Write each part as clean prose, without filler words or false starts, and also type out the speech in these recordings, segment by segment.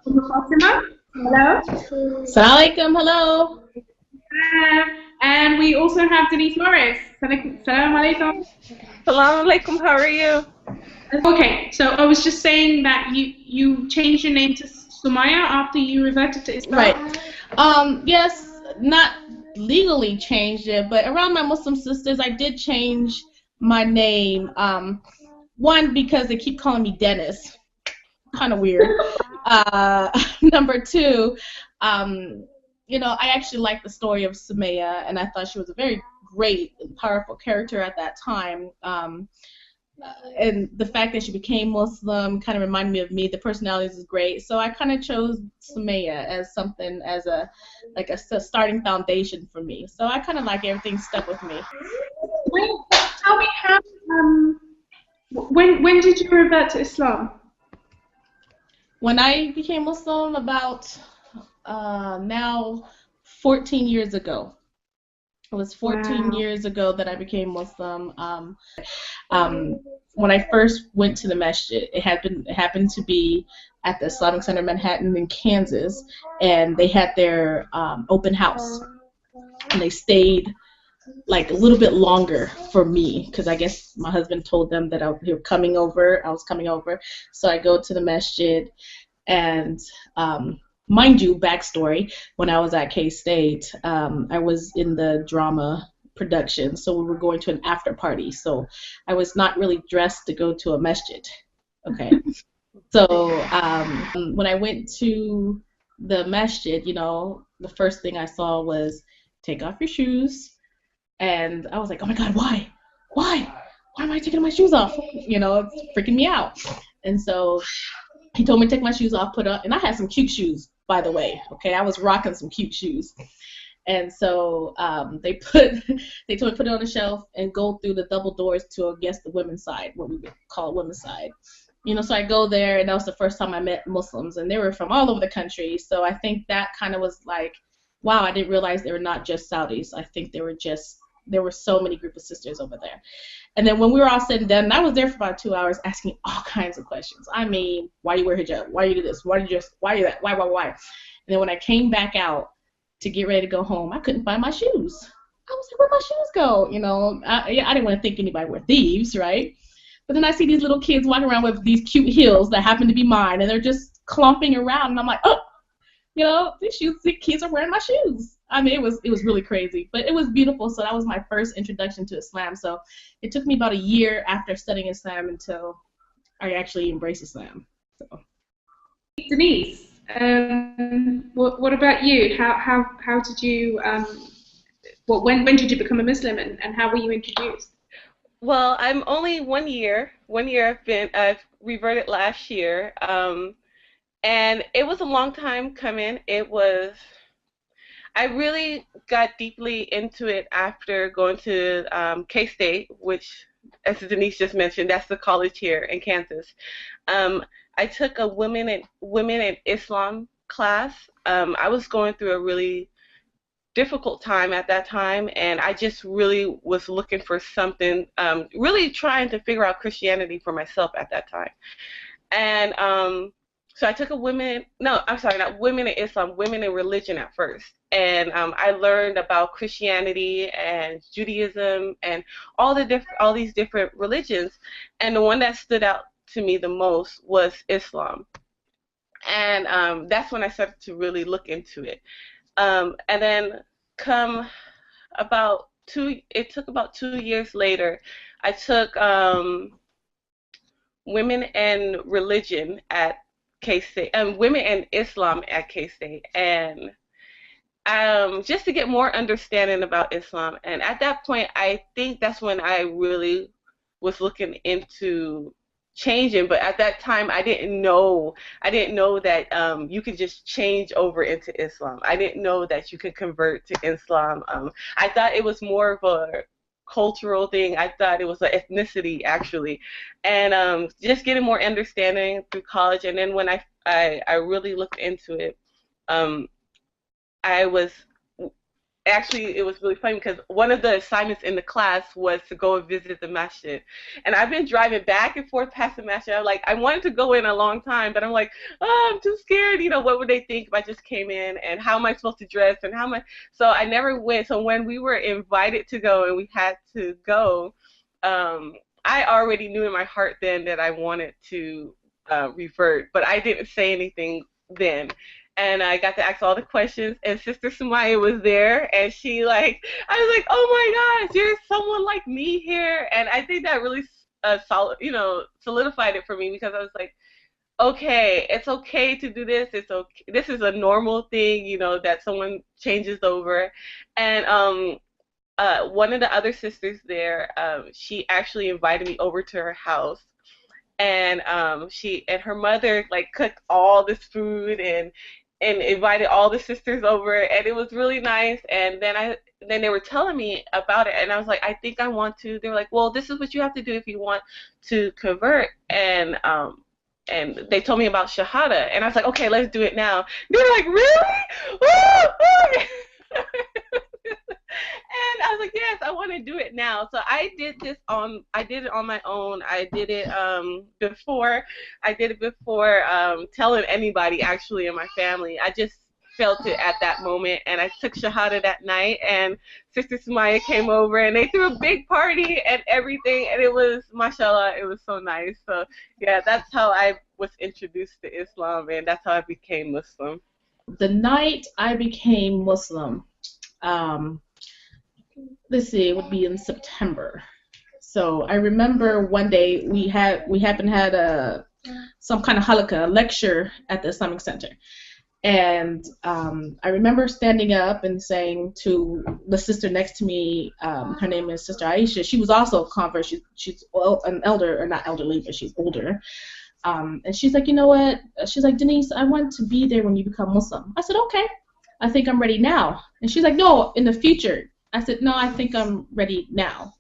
Fatima. Hello. Assalamu alaikum, hello. And we also have Denise Morris. Salam alaikum. Salam alaikum, how are you? Okay, so I was just saying that you changed your name to Sumaya after you reverted to Right. Islam. Yes, not legally changed it, but around my Muslim sisters, I did change my name. One, because they keep calling me Dennis. Kind of weird. Number two, I actually liked the story of Sumaya, and I thought she was a very great and powerful character at that time. And the fact that she became Muslim kind of reminded me of me. The personality is great, so I kind of chose Sumaya as something as a starting foundation for me. So I kind of like everything stuck with me. Tell me how. When did you revert to Islam? When I became Muslim, about now 14 years ago. It was 14 Wow. years ago that I became Muslim. When I first went to the masjid, it happened to be at the Islamic Center of Manhattan in Kansas, and they had their open house, and they stayed like a little bit longer for me because I guess my husband told them that I was coming over. So I go to the masjid, and mind you, backstory, when I was at K-State, I was in the drama production, so we were going to an after party. So I was not really dressed to go to a masjid. Okay. So when I went to the masjid, the first thing I saw was take off your shoes. And I was like, oh my God, why? Why? Why am I taking my shoes off? It's freaking me out. And so he told me to take my shoes off, put up, and I had some cute shoes, by the way. Okay, I was rocking some cute shoes. And so they told me to put it on the shelf and go through the double doors to, I guess, the women's side, what we would call women's side. So I go there, and that was the first time I met Muslims, and they were from all over the country. So I think that kind of was like, wow, I didn't realize they were not just Saudis. I think there were so many group of sisters over there. And then when we were all said and done, and I was there for about 2 hours asking all kinds of questions. I mean, why you wear hijab? Why you do this? Why you that? Why? And then when I came back out to get ready to go home, I couldn't find my shoes. I was like, where'd my shoes go? I didn't want to think anybody were thieves, right? But then I see these little kids walking around with these cute heels that happen to be mine, and they're just clumping around, and I'm like, oh, these kids are wearing my shoes. I mean, it was really crazy, but it was beautiful. So that was my first introduction to Islam. So it took me about a year after studying Islam until I actually embraced Islam. So. Denise, what about you? How did you when did you become a Muslim, and how were you introduced? Well, I'm only 1 year. 1 year I've reverted last year. And it was a long time coming. I really got deeply into it after going to K-State, which, as Denise just mentioned, that's the college here in Kansas. I took a women in Islam class. I was going through a really difficult time at that time, and I just really was looking for something, really trying to figure out Christianity for myself at that time. And so I took not women in Islam, women in religion at first. And I learned about Christianity and Judaism and all these different religions. And the one that stood out to me the most was Islam. And that's when I started to really look into it. And then it took about 2 years later, I took women and religion at K-State, women and Islam at K-State, and just to get more understanding about Islam. And at that point, I think that's when I really was looking into changing. But at that time, I didn't know that you could just change over into Islam. I didn't know that you could convert to Islam. I thought it was more of a cultural thing. I thought it was an ethnicity, actually. And just getting more understanding through college. And then when I really looked into it, I was actually, it was really funny because one of the assignments in the class was to go and visit the masjid. And I've been driving back and forth past the masjid. I'm like, I wanted to go in a long time, but I'm like, oh, I'm too scared. You know, what would they think if I just came in? And how am I supposed to dress? And how am I? So I never went. So when we were invited to go and we had to go, I already knew in my heart then that I wanted to revert, but I didn't say anything then. And I got to ask all the questions, and Sister Sumaya was there, and she like, I was like, oh my gosh, there's someone like me here, and I think that really solidified it for me because I was like, okay, it's okay to do this. It's okay. This is a normal thing, that someone changes over, and one of the other sisters there, she actually invited me over to her house, and she and her mother like cooked all this food and invited all the sisters over, and it was really nice. And then they were telling me about it, and I was like, I think I want to. They were like, well, this is what you have to do if you want to convert, and they told me about shahada, and I was like, okay, let's do it now. They were like, really? Woo! And I was like, yes, I want to do it now. So I did it on my own. I did it before telling anybody actually in my family. I just felt it at that moment, and I took shahada that night, and Sister Sumaya came over, and they threw a big party and everything, and it was, mashallah, it was so nice. So yeah, that's how I was introduced to Islam, and that's how I became Muslim. The night I became Muslim, let's see, it would be in September. So I remember one day we happened to had some kind of halakha, a lecture at the Islamic Center. And I remember standing up and saying to the sister next to me, her name is Sister Aisha. She was also a convert. She's an elder, or not elderly, but she's older. And she's like, you know what? She's like, Denise, I want to be there when you become Muslim. I said, okay. I think I'm ready now. And she's like, no, in the future. I said, no, I think I'm ready now.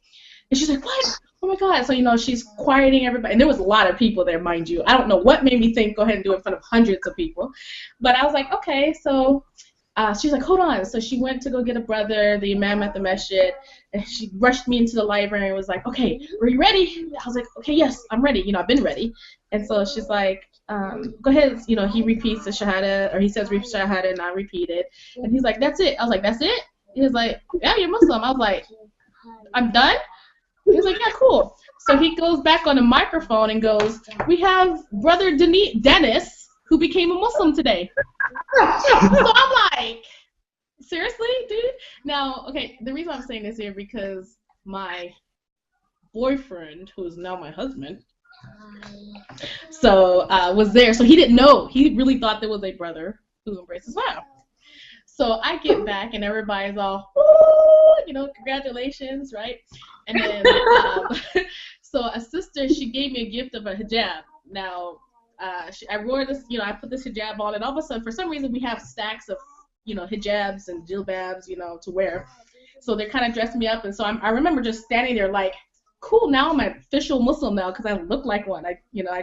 And she's like, what? Oh my God. So, she's quieting everybody. And there was a lot of people there, mind you. I don't know what made me think, go ahead and do it in front of hundreds of people. But I was like, okay. So she's like, hold on. So she went to go get a brother, the imam at the masjid, and she rushed me into the library and was like, okay, are you ready? I was like, okay, yes, I'm ready. I've been ready. And so she's like, go ahead. He repeats the shahada, or he says repeat shahada, and I repeat it. And he's like, that's it. I was like, that's it? He was like, yeah, you're Muslim. I was like, I'm done? He was like, yeah, cool. So he goes back on the microphone and goes, we have brother Dennis, who became a Muslim today. So I'm like, seriously, dude? Now, okay, the reason I'm saying this here because my boyfriend, who is now my husband, was there. So he didn't know. He really thought there was a brother who embraced Islam. So I get back and everybody's all, ooh, congratulations, right? And then, so a sister, she gave me a gift of a hijab. Now, I wore this, I put this hijab on, and all of a sudden, for some reason, we have stacks of, hijabs and jilbabs, to wear. So they're kind of dressing me up, and so I remember just standing there like, cool, now I'm an official Muslim now because I look like one. I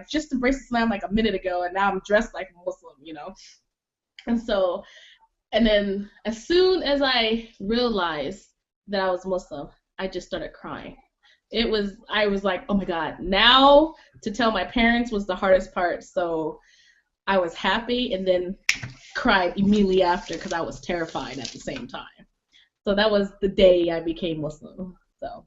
just embraced Islam like a minute ago, and now I'm dressed like a Muslim, And so, and then as soon as I realized that I was Muslim, I just started crying. I was like, oh my God, now to tell my parents was the hardest part. So I was happy and then cried immediately after because I was terrified at the same time. So that was the day I became Muslim. So